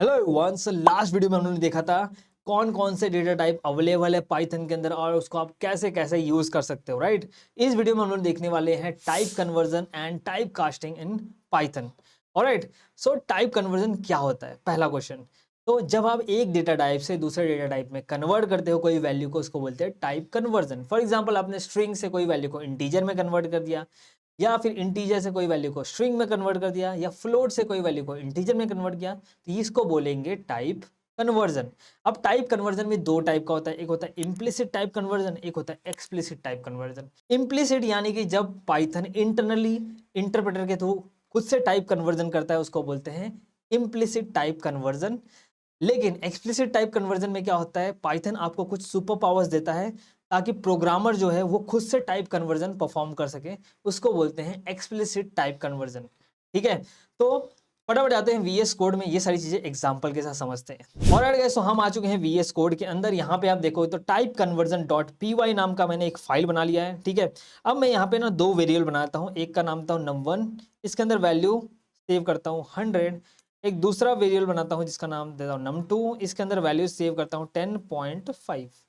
Hello everyone. So last video में हम लोगों ने देखा था कौन कौन से डेटा टाइप अवेलेबल है पाइथन के अंदर और उसको आप कैसे कैसे यूज कर सकते हो, राइट। इस वीडियो में हम लोग देखने वाले हैं type conversion and type casting in Python. Alright. So type conversion क्या होता है, पहला क्वेश्चन। तो जब आप एक डेटा टाइप से दूसरे डेटा टाइप में कन्वर्ट करते हो कोई वैल्यू को, उसको बोलते हैं टाइप कन्वर्जन। फॉर एग्जाम्पल, आपने स्ट्रिंग से कोई वैल्यू को इंटीजर में कन्वर्ट कर दिया, या फिर इंटीजर से कोई वैल्यू को स्ट्रिंग में कन्वर्ट कर दिया, या फ्लोट से कोई वैल्यू को इंटीजर में कन्वर्ट किया, तो इसको बोलेंगे टाइप कन्वर्जन। अब टाइप कन्वर्जन में दो टाइप का होता है, एक होता है इम्प्लिसिट टाइप कन्वर्जन, एक होता है एक्सप्लिसिट टाइप कन्वर्जन। इम्प्लिसिट यानी कि जब पाइथन इंटरनली इंटरप्रेटर के थ्रू खुद से टाइप कन्वर्जन करता है, उसको बोलते हैं इम्प्लिसिट टाइप कन्वर्जन। लेकिन एक्सप्लिसिट टाइप कन्वर्जन में क्या होता है, पाइथन आपको कुछ सुपर पावर्स देता है ताकि प्रोग्रामर जो है वो खुद से टाइप कन्वर्जन परफॉर्म कर सके, उसको बोलते हैं एक्सप्लिसिट टाइप कन्वर्जन। ठीक है, तो फटाफट जाते हैं वीएस कोड में, ये सारी चीजें एग्जांपल के साथ समझते हैं। और गाइस, तो हम आ चुके हैं वीएस कोड के अंदर। यहाँ पे आप देखो तो टाइप कन्वर्जन डॉट py नाम का मैंने एक फाइल बना लिया है। ठीक है, अब मैं यहाँ पे ना दो वेरिएबल बनाता हूँ, एक का नाम देता हूँ num1, इसके अंदर वैल्यू सेव करता हूँ 100। एक दूसरा वेरिएबल बनाता हूँ जिसका नाम देता हूँ num2, इसके अंदर वैल्यू सेव करता हूँ 10.5।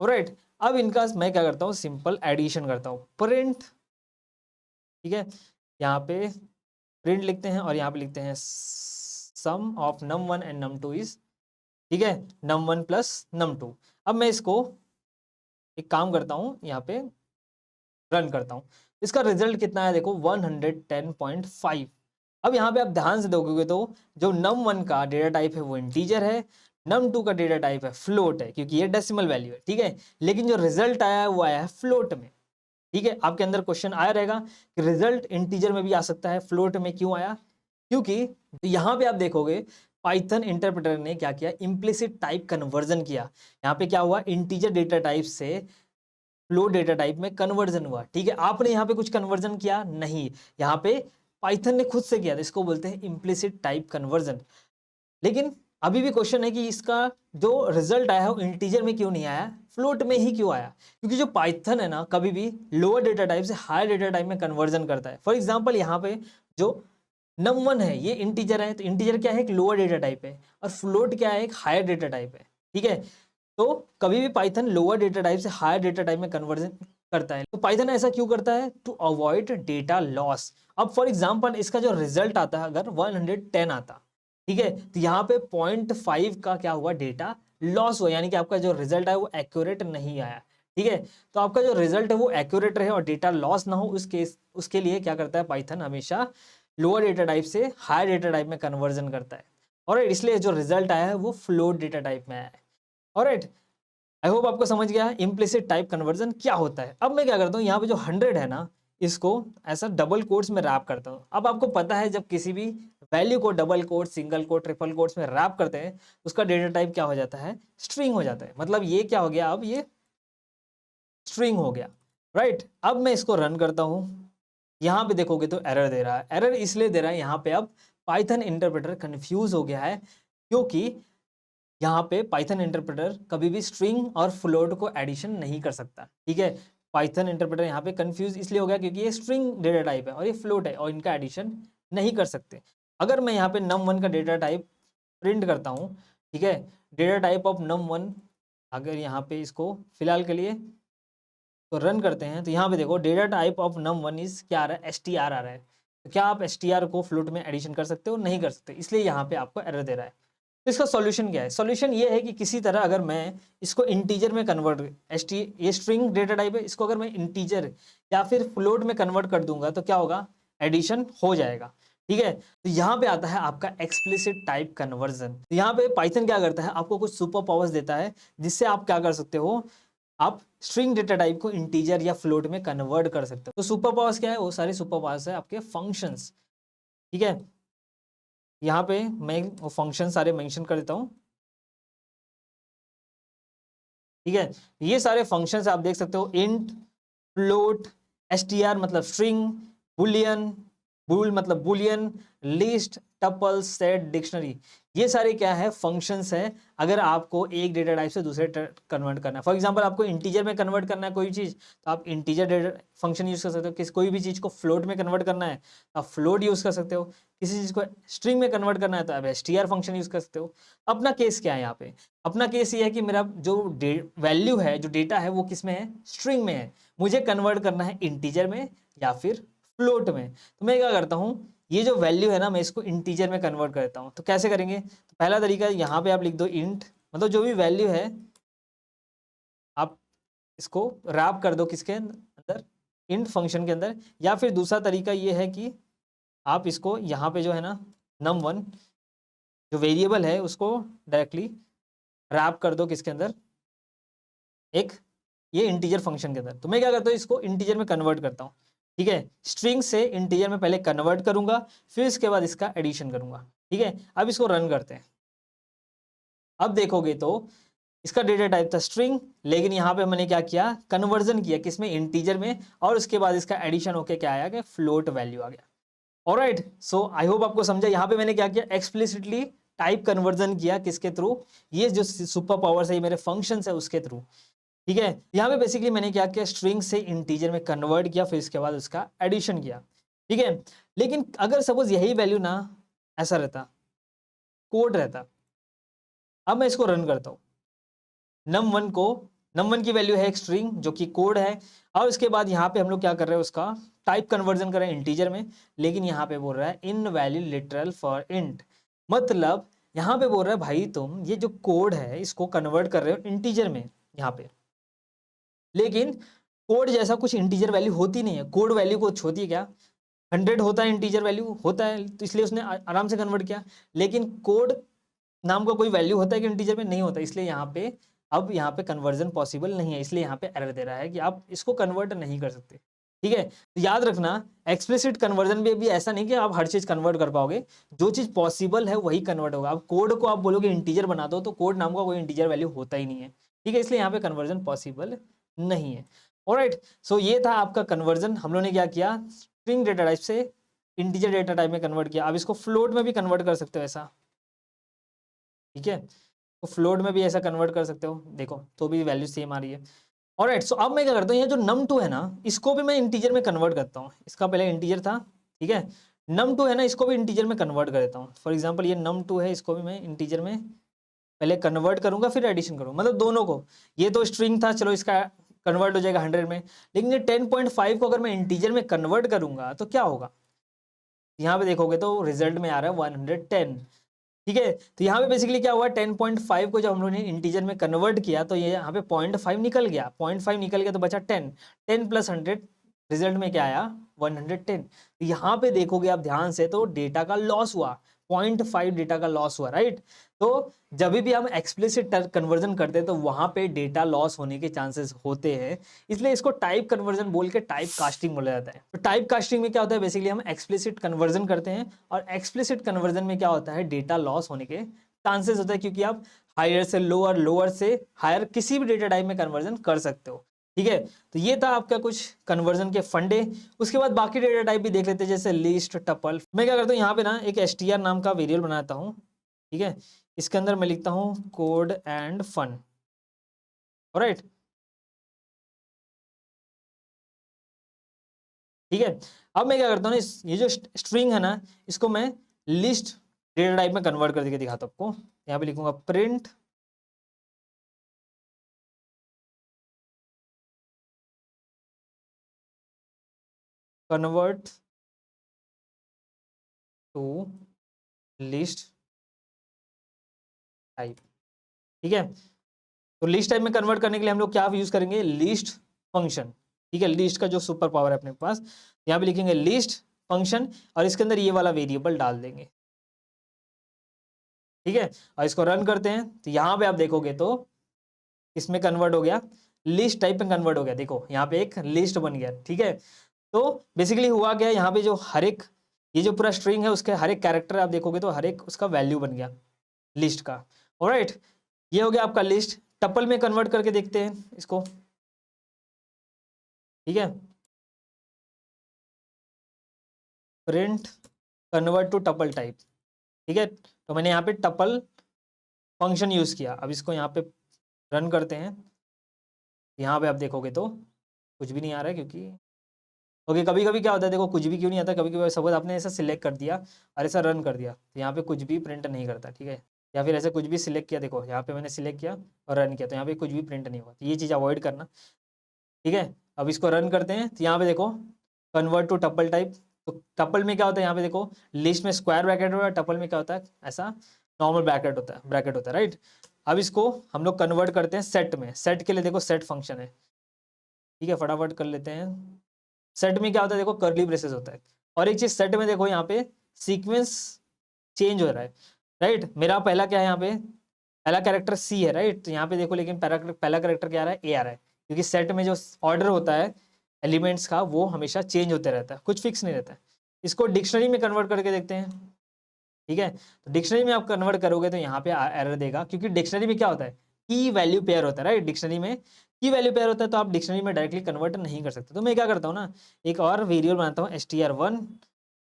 राइट, अब इनका मैं क्या करता हूँ, सिंपल एडिशन करता हूँ, प्रिंट। ठीक है, यहाँ पे प्रिंट लिखते हैं और यहाँ पे लिखते हैं सम of num1 and num2 is, ठीक है, num1 प्लस num2। अब मैं इसको एक काम करता हूँ, यहाँ पे रन करता हूँ। इसका रिजल्ट कितना है देखो, 110.5। अब यहाँ पे आप ध्यान से देखोगे तो जो num1 का डेटा टाइप है वो इंटीजर है, num2 का डेटा टाइप है फ्लोट है, क्योंकि ये डेसिमल वैल्यू है। ठीक है, लेकिन जो रिजल्ट आया है वो आया है फ्लोट में। ठीक है, आपके अंदर क्वेश्चन आया रहेगा कि रिजल्ट इंटीजर में भी आ सकता है, फ्लोट में क्यों आया? क्योंकि यहाँ पे आप देखोगे पाइथन इंटरप्रेटर ने क्या किया, इम्प्लिसिट टाइप कन्वर्जन किया। यहाँ पे क्या हुआ, इंटीजर डेटा टाइप से फ्लोट डेटा टाइप में कन्वर्जन हुआ। ठीक है, आपने यहाँ पे कुछ कन्वर्जन किया नहीं, यहाँ पे पाइथन ने खुद से किया था, इसको बोलते हैं इम्प्लिसिट टाइप कन्वर्जन। लेकिन अभी भी क्वेश्चन है कि इसका जो रिजल्ट आया है वो इंटीजर में क्यों नहीं आया, फ्लोट में ही क्यों आया? क्योंकि जो पाइथन है ना, कभी भी लोअर डेटा टाइप से हायर डेटा टाइप में कन्वर्जन करता है। फॉर एग्जांपल, यहाँ पे जो num1 है ये इंटीजर है, तो इंटीजर क्या है, एक लोअर डेटा टाइप है, और फ्लोट क्या है, एक हायर डेटा टाइप है। ठीक है, तो कभी भी पाइथन लोअर डेटा टाइप से हायर डेटा टाइप में कन्वर्जन करता है। तो पाइथन ऐसा क्यों करता है, टू अवॉइड डेटा लॉस। अब फॉर एग्जांपल, इसका जो रिजल्ट आता है अगर 110 आता, ठीक है, तो यहाँ पे 0.5 का क्या हुआ, डेटा लॉस हुआ, यानी कि आपका जो रिजल्ट है वो एक्यूरेट नहीं आया। ठीक है, तो आपका जो रिजल्ट है वो एक्यूरेट रहे और डेटा लॉस ना हो, उसके लिए क्या करता है पाइथन, हमेशा लोअर डेटा टाइप से हायर डेटा टाइप में कन्वर्जन करता है। और इसलिए जो रिजल्ट आया है वो फ्लोट डेटा टाइप में आया है। ऑलराइट, आई होप आपको समझ गया है इम्प्लिसिट टाइप कन्वर्जन क्या होता है। अब मैं क्या करता हूँ, यहाँ पे जो 100 है ना, इसको ऐसा डबल कोट्स में रैप करता हूँ। अब आपको पता है जब किसी भी वैल्यू को double quote, single quote, triple quotes में रैप करते हैं, उसका डेटा टाइप क्या हो जाता है, स्ट्रिंग हो जाता है। मतलब ये क्या हो गया, अब ये स्ट्रिंग हो गया। राइट, अब मैं इसको रन करता हूँ, यहाँ पे देखोगे तो एरर दे रहा है। एरर इसलिए दे रहा है, यहाँ पे अब पाइथन इंटरप्रेटर कंफ्यूज हो गया है, क्योंकि यहाँ पे पाइथन इंटरप्रेटर कभी भी स्ट्रिंग और फ्लोट को एडिशन नहीं कर सकता। ठीक है, पाइथन इंटरप्रेटर यहाँ पे कंफ्यूज इसलिए हो गया क्योंकि ये स्ट्रिंग डेटा टाइप है और ये फ्लोट है और इनका एडिशन नहीं कर सकते। अगर मैं यहाँ पे num1 का डेटा टाइप प्रिंट करता हूँ, ठीक है, डेटा टाइप ऑफ num1, अगर यहाँ पे इसको फिलहाल के लिए तो रन करते हैं, तो यहाँ पे देखो data type of num1 is क्या आ रहा है, str आ रहा है। तो क्या आप str को फ्लोट में एडिशन कर सकते हो? नहीं कर सकते, इसलिए यहाँ पे आपको एरर दे रहा है। तो इसका सॉल्यूशन क्या है? सॉल्यूशन ये है कि किसी तरह अगर मैं इसको इंटीजर में कन्वर्ट, ये स्ट्रिंग डेटा टाइप है, इसको अगर मैं इंटीजर या फिर फ्लोट में कन्वर्ट कर दूंगा तो क्या होगा, एडिशन हो जाएगा। ठीक है, तो यहाँ पे आता है आपका एक्सप्लिसिट टाइप कन्वर्जन। तो यहाँ पे पाइथन क्या करता है, आपको कुछ सुपर पावर्स देता है जिससे आप क्या कर सकते हो, आप स्ट्रिंग डेटा टाइप को इंटीजर या फ्लोट में कन्वर्ट कर सकते हो। तो सुपर पावर्स क्या है, वो सारे सुपर पावर्स है आपके फंक्शंस। ठीक है, यहाँ पे मैं वो फंक्शन सारे मेंशन कर देता हूँ। ठीक है, ये सारे फंक्शंस आप देख सकते हो, इंट, फ्लोट, str मतलब स्ट्रिंग, बुलियन, बूल मतलब Boolean, list, tuple, set, dictionary, ये सारे क्या है, फंक्शंस है। अगर आपको एक डेटा टाइप से दूसरे कन्वर्ट करना है, फॉर एग्जांपल आपको इंटीजर में कन्वर्ट करना है कोई चीज, तो आप इंटीजर डेटा फंक्शन यूज कर सकते हो। किस कोई भी चीज को फ्लोट में कन्वर्ट करना है तो आप फ्लोट यूज कर सकते हो। किसी चीज को स्ट्रिंग में कन्वर्ट करना है तो आप str फंक्शन यूज कर सकते हो। अपना केस क्या है यहाँ पे, अपना केस ये है कि मेरा जो वैल्यू है, जो डेटा है वो किस में है, स्ट्रिंग में है, मुझे कन्वर्ट करना है इंटीजर में या फिर फ्लोट में। तो मैं क्या करता हूँ, ये जो वैल्यू है ना मैं इसको इंटीजर में कन्वर्ट कर देता हूँ। तो कैसे करेंगे, तो पहला तरीका यहाँ पे आप लिख दो इंट, मतलब जो भी वैल्यू है आप इसको रैप कर दो किसके अंदर, इंट फंक्शन के अंदर। या फिर दूसरा तरीका ये है कि आप इसको यहाँ पे जो है ना num1 जो वेरिएबल है उसको डायरेक्टली रैप कर दो किसके अंदर, एक ये इंटीजर फंक्शन के अंदर। तो मैं क्या करता हूँ, इसको इंटीजर में कन्वर्ट करता हूँ। ठीक है, स्ट्रिंग से इंटीजर में पहले कन्वर्ट करूंगा, फिर इसके बाद इसका एडिशन करूंगा। ठीक है, अब इसको रन करते हैं। अब देखोगे तो इसका डेटा टाइप था स्ट्रिंग, लेकिन यहाँ पे मैंने क्या किया, कन्वर्जन किया किसमें, इंटीजर में, और उसके बाद इसका एडिशन होके क्या आया कि फ्लोट वैल्यू आ गया। ऑलराइट, सो आई होप आपको समझा। यहाँ पे मैंने क्या किया, एक्सप्लिसिटली टाइप कन्वर्जन किया किसके थ्रू, ये जो सुपर पावर्स है ये मेरे फंक्शंस है उसके थ्रू। ठीक है, यहाँ पे बेसिकली मैंने क्या किया, स्ट्रिंग से इंटीजर में कन्वर्ट किया, फिर इसके बाद उसका एडिशन किया। ठीक है, लेकिन अगर सपोज यही वैल्यू ना ऐसा रहता, कोड रहता, अब मैं इसको रन करता हूँ, num1 को, num1 की वैल्यू है एक स्ट्रिंग जो कि कोड है, और उसके बाद यहाँ पे हम लोग क्या कर रहे हैं, उसका टाइप कन्वर्जन कर रहे हैं इंटीजर में, लेकिन यहाँ पे बोल रहा है इन वैल्यू लिटरल फॉर इंट, मतलब यहाँ पे बोल रहा है भाई तुम ये जो कोड है इसको कन्वर्ट कर रहे हो इंटीजर में यहाँ पे, लेकिन कोड जैसा कुछ इंटीजर वैल्यू होती नहीं है। कोड वैल्यू कुछ होती है क्या, 100 होता है इंटीजर वैल्यू होता है, तो इसलिए उसने आराम से कन्वर्ट किया। लेकिन कोड नाम का कोई वैल्यू होता है कि इंटीजर में, नहीं होता, इसलिए यहाँ पे अब यहाँ पे कन्वर्जन पॉसिबल नहीं है, इसलिए यहाँ पे एरर दे रहा है कि आप इसको कन्वर्ट नहीं कर सकते। ठीक है, तो याद रखना एक्सप्लिसिट कन्वर्जन में भी ऐसा नहीं कि आप हर चीज कन्वर्ट कर पाओगे, जो चीज पॉसिबल है वही कन्वर्ट होगा। अब कोड को आप बोलोगे इंटीजर बना दो, तो कोड नाम का कोई इंटीजर वैल्यू होता ही नहीं है। ठीक है, इसलिए यहाँ पे कन्वर्जन पॉसिबल नहीं है। ऑलराइट, सो ये था आपका कन्वर्जन। हम लोगों ने क्या किया, स्ट्रिंग डेटा टाइप से इंटीजर डेटा टाइप में कन्वर्ट किया। अब इसको फ्लोट में भी कन्वर्ट कर सकते हो ऐसा। ठीक है, तो फ्लोट में भी ऐसा कन्वर्ट कर सकते हो, देखो तो भी वैल्यू सेम आ रही है। ऑलराइट, सो अब मैं क्या करता हूँ, ये जो num2 है ना इसको भी मैं इंटीजर में कन्वर्ट करता हूँ। इसका पहले इंटीजर था, ठीक है, num2 है ना इसको भी इंटीजर में कन्वर्ट कर देता हूँ। फॉर एग्जांपल ये num2 है, इसको भी मैं इंटीजर में पहले कन्वर्ट करूंगा फिर एडिशन करूंगा, मतलब दोनों को। ये तो स्ट्रिंग था, चलो इसका कन्वर्ट हो जाएगा 100 में, लेकिन ये 10.5 को अगर मैं इंटीजर में कन्वर्ट करूंगा तो क्या होगा, यहाँ पे देखोगे तो रिजल्ट में आ रहा है 110। ठीक है, तो यहाँ पे बेसिकली क्या हुआ, 10.5 को जब हम लोगों ने इंटीजर में कन्वर्ट किया तो ये यहाँ पे 0.5 निकल गया, 0.5 निकल गया तो बचा 10, 10 प्लस 100, रिजल्ट में क्या आया 110। तो यहाँ पे देखोगे आप ध्यान से तो डेटा का लॉस हुआ, 0.5 डेटा का लॉस हुआ, राइट। तो जब भी हम एक्सप्लिसिट कन्वर्जन करते हैं तो वहां पे डेटा लॉस होने के चांसेस होते हैं, इसलिए इसको टाइप कन्वर्जन बोल के टाइप कास्टिंग बोला जाता है। तो टाइप कास्टिंग में क्या होता है, बेसिकली हम एक्सप्लिसिट कन्वर्जन करते हैं, और एक्सप्लिसिट कन्वर्जन में क्या होता है, डेटा लॉस होने के चांसेस होता है, क्योंकि आप हायर से लोअर, लोअर से हायर किसी भी डेटा टाइप में कन्वर्जन कर सकते हो। ठीक है, तो ये था आपका कुछ कन्वर्जन के फंडे। उसके बाद बाकी डेटा टाइप भी देख लेते हैं, जैसे लिस्ट, टपल। मैं क्या करता हूँ, यहाँ पे ना एक str नाम का वेरिएबल बनाता हूँ। ठीक है, इसके अंदर मैं लिखता हूँ कोड एंड फन। ऑलराइट, ठीक है, अब मैं क्या करता हूँ ना, ये जो स्ट्रिंग है ना इसको मैं लिस्ट डेटा टाइप में कन्वर्ट करके दिखाता हूँ आपको। यहाँ पे लिखूंगा print convert to list type. ठीक है, तो लिस्ट टाइप में कन्वर्ट करने के लिए हम लोग क्या यूज करेंगे, लिस्ट फंक्शन। ठीक है, लिस्ट का जो सुपर पावर है अपने पास, यहाँ पे लिखेंगे लिस्ट फंक्शन, और इसके अंदर ये वाला वेरिएबल डाल देंगे। ठीक है, और इसको रन करते हैं तो यहाँ पे आप देखोगे तो इसमें कन्वर्ट हो गया, लिस्ट टाइप में कन्वर्ट हो गया। देखो यहाँ पे एक लिस्ट बन गया। ठीक है, तो बेसिकली हुआ क्या, यहाँ पे जो हर एक ये जो पूरा स्ट्रिंग है उसके हर एक कैरेक्टर आप देखोगे तो हर एक उसका वैल्यू बन गया लिस्ट का। ऑलराइट, ये हो गया आपका लिस्ट। टपल में कन्वर्ट करके देखते हैं इसको। ठीक है, print convert to tuple type. ठीक है, तो मैंने यहाँ पे टपल फंक्शन यूज किया। अब इसको यहाँ पे रन करते हैं, यहाँ पे आप देखोगे तो कुछ भी नहीं आ रहा है, क्योंकि ओके, कभी कभी क्या होता है, देखो कुछ भी क्यों नहीं आता, कभी कभी सपोज आपने ऐसा सिलेक्ट कर दिया और ऐसा रन कर दिया तो यहाँ पे कुछ भी प्रिंट नहीं करता, ठीक है। या फिर ऐसे कुछ भी सिलेक्ट किया, देखो यहाँ पे मैंने सिलेक्ट किया और रन किया तो यहाँ पे कुछ भी प्रिंट नहीं हुआ, तो ये चीज़ अवॉइड करना, ठीक है। अब इसको रन करते हैं तो यहाँ पे देखो कन्वर्ट टू टपल टाइप। तो टपल में क्या होता है, यहाँ पे देखो लिस्ट में स्क्वायर ब्रैकेट होता है, टपल में क्या होता है, ऐसा नॉर्मल ब्रैकेट होता है, राइट। अब इसको हम लोग कन्वर्ट करते हैं सेट में। सेट के लिए देखो सेट फंक्शन है, ठीक है, फटाफट कर लेते हैं। सेट में क्या होता है, देखो कर्ली ब्रेसेस होता है। और एक चीज सेट में देखो यहाँ पे सीक्वेंस चेंज हो रहा है, राइट। मेरा पहला क्या है, यहाँ पे पहला कैरेक्टर सी है, राइट। तो यहाँ पे देखो लेकिन पहला कैरेक्टर क्या आ रहा है, ए आ रहा है, क्योंकि सेट में जो ऑर्डर होता है एलिमेंट्स का वो हमेशा चेंज होते रहता है, कुछ फिक्स नहीं रहता है। इसको डिक्शनरी में कन्वर्ट करके देखते हैं, ठीक है। तो डिक्शनरी में आप कन्वर्ट करोगे तो यहाँ पे एरर देगा, क्योंकि डिक्शनरी में क्या होता है, की वैल्यू पेयर होता है, राइट। डिक्शनरी में की वैल्यू पेयर होता है, तो आप डिक्शनरी में डायरेक्टली कन्वर्ट नहीं कर सकते। तो मैं क्या करता हूँ ना, एक और वेरिएबल बनाता हूँ str1,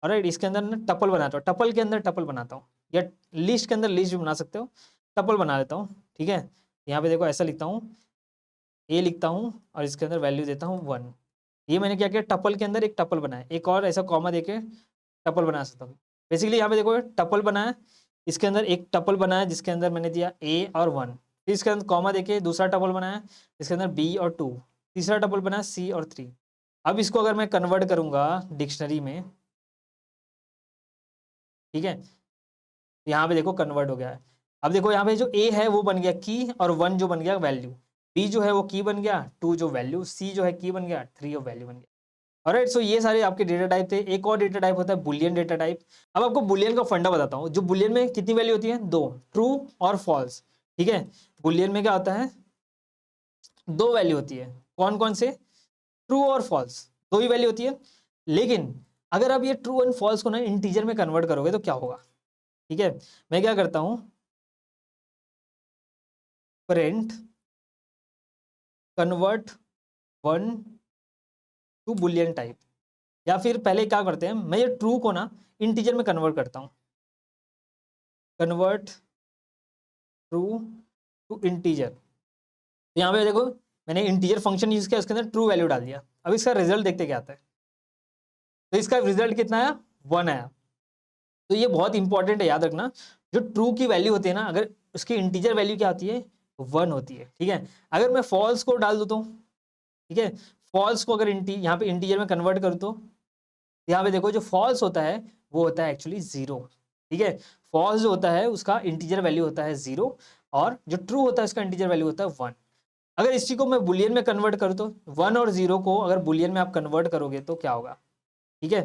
और राइट इसके अंदर ना टपल बनाता हूँ, टपल के अंदर टपल बनाता हूँ, या लिस्ट के अंदर लिस्ट भी बना सकते हो, टपल बना लेता हूँ, ठीक है। यहाँ पे देखो ऐसा लिखता हूँ, ए लिखता हूँ और इसके अंदर वैल्यू देता हूँ 1। ये मैंने क्या किया, टपल के अंदर एक टपल बनाया, एक और ऐसा कॉमा देके टपल बना सकता हूँ। बेसिकली यहाँ पे देखो टपल बनाया, इसके अंदर एक टपल बनाया जिसके अंदर मैंने दिया ए और 1, फिर इसके अंदर कॉमा देके दूसरा टपल बनाया इसके अंदर बी और 2, तीसरा टपल बनाया सी और 3। अब इसको अगर मैं कन्वर्ट करूंगा डिक्शनरी में, ठीक है, यहाँ पे देखो कन्वर्ट हो गया है। अब देखो यहाँ पे जो ए है वो बन गया की, और 1 जो बन गया वैल्यू, बी जो है वो की बन गया, 2 जो वैल्यू, सी जो है की बन गया, 3 ऑफ वैल्यू बन गया। ऑलराइट, सो ये सारे आपके डेटा टाइप थे। एक और डेटा टाइप होता है बुलियन डेटा टाइप। अब आपको बुलियन का फंडा बताता हूँ। जो बुलियन में कितनी वैल्यू होती है, 2, ट्रू और फॉल्स, ठीक है। बुलियन में क्या होता है, 2 वैल्यू होती है, कौन कौन से, ट्रू और फॉल्स, 2 ही वैल्यू होती है। लेकिन अगर आप ये ट्रू एंड फॉल्स को ना इंटीजर में कन्वर्ट करोगे तो क्या होगा, ठीक है। मैं क्या करता हूँ, print convert 1 to boolean type, या फिर पहले क्या करते हैं, मैं ये ट्रू को ना इंटीजर में कन्वर्ट करता हूँ, कन्वर्ट ट्रू टू इंटीजर। तो यहाँ पे देखो मैंने इंटीजर फंक्शन यूज किया, उसके अंदर ट्रू वैल्यू डाल दिया। अब इसका रिजल्ट देखते क्या आता है, तो इसका रिजल्ट कितना आया, 1 आया। तो ये बहुत इंपॉर्टेंट है, याद रखना। जो ट्रू की वैल्यू होती है ना, अगर उसकी इंटीजर वैल्यू क्या होती है, 1 होती है, ठीक है। अगर मैं फॉल्स को डाल दूँ तो, ठीक है, फॉल्स को अगर यहाँ पे इंटीजर में कन्वर्ट करूँ तो यहाँ पे देखो जो फॉल्स होता है वो होता है एक्चुअली 0, ठीक है। फॉल्स जो होता है उसका इंटीजर वैल्यू होता है 0, और जो ट्रू होता है उसका इंटीजर वैल्यू होता है 1। अगर इस चीज को मैं बुलियन में कन्वर्ट करूँ तो 1 और 0 को अगर बुलियन में आप कन्वर्ट करोगे तो क्या होगा, ठीक है।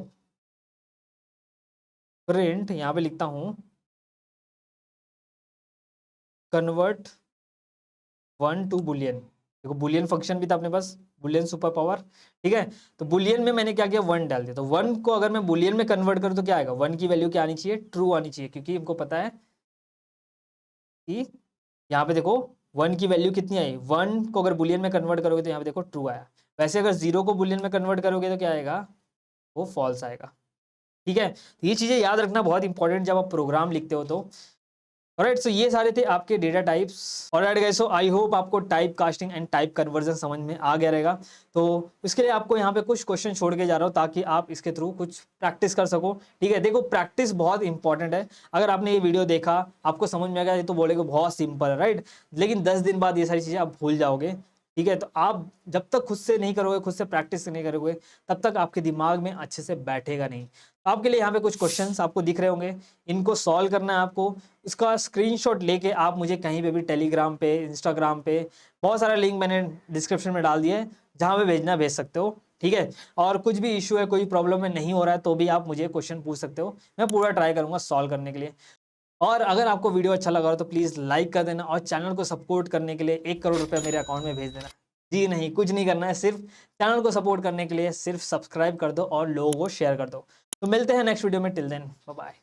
प्रिंट यहाँ पे लिखता हूँ कन्वर्ट 1 टू बुलियन। देखो बुलियन फंक्शन भी था अपने पास, बुलियन सुपर पावर, ठीक है। तो बुलियन में मैंने क्या किया, 1 डाल दिया। तो 1 को अगर मैं बुलियन में कन्वर्ट करूँ तो क्या आएगा, 1 की वैल्यू क्या आनी चाहिए, ट्रू आनी चाहिए, क्योंकि हमको पता है कि यहाँ पे देखो 1 की वैल्यू कितनी आई, 1 को अगर बुलियन में कन्वर्ट करोगे तो यहाँ पे देखो ट्रू आया। वैसे अगर 0 को बुलियन में कन्वर्ट करोगे तो क्या आएगा, वो फॉल्स आएगा, ठीक है। तो ये चीजें याद रखना बहुत इंपॉर्टेंट जब आप प्रोग्राम लिखते हो तो। ऑलराइट, सो ये सारे थे आपके data types. Alright guys, so I hope आपको type casting and type conversion समझ में आ गया रहेगा। तो इसके लिए आपको यहाँ पे कुछ क्वेश्चन छोड़ के जा रहा हूँ ताकि आप इसके थ्रू कुछ प्रैक्टिस कर सको, ठीक है। देखो प्रैक्टिस बहुत इंपॉर्टेंट है। अगर आपने ये वीडियो देखा, आपको समझ में आ गया, ये तो बोलेगे बहुत सिंपल है, राइट। लेकिन 10 दिन बाद ये सारी चीज़ें आप भूल जाओगे, ठीक है। तो आप जब तक खुद से नहीं करोगे, खुद से प्रैक्टिस नहीं करोगे, तब तक आपके दिमाग में अच्छे से बैठेगा नहीं। आपके लिए यहाँ पे कुछ क्वेश्चंस आपको दिख रहे होंगे, इनको सॉल्व करना है आपको। इसका स्क्रीनशॉट लेके आप मुझे कहीं पे भी टेलीग्राम पे, इंस्टाग्राम पे, बहुत सारा लिंक मैंने डिस्क्रिप्शन में डाल दिया है, जहाँ पे भेजना भेज सकते हो, ठीक है। और कुछ भी इशू है, कोई प्रॉब्लम है, नहीं हो रहा है, तो भी आप मुझे क्वेश्चन पूछ सकते हो, मैं पूरा ट्राई करूंगा सॉल्व करने के लिए। और अगर आपको वीडियो अच्छा लगा हो तो प्लीज़ लाइक कर देना, और चैनल को सपोर्ट करने के लिए 1 करोड़ रुपये मेरे अकाउंट में भेज देना। जी नहीं, कुछ नहीं करना है, सिर्फ चैनल को सपोर्ट करने के लिए सिर्फ सब्सक्राइब कर दो और लोगों को शेयर कर दो। तो मिलते हैं नेक्स्ट वीडियो में, टिल देन बाय बाय।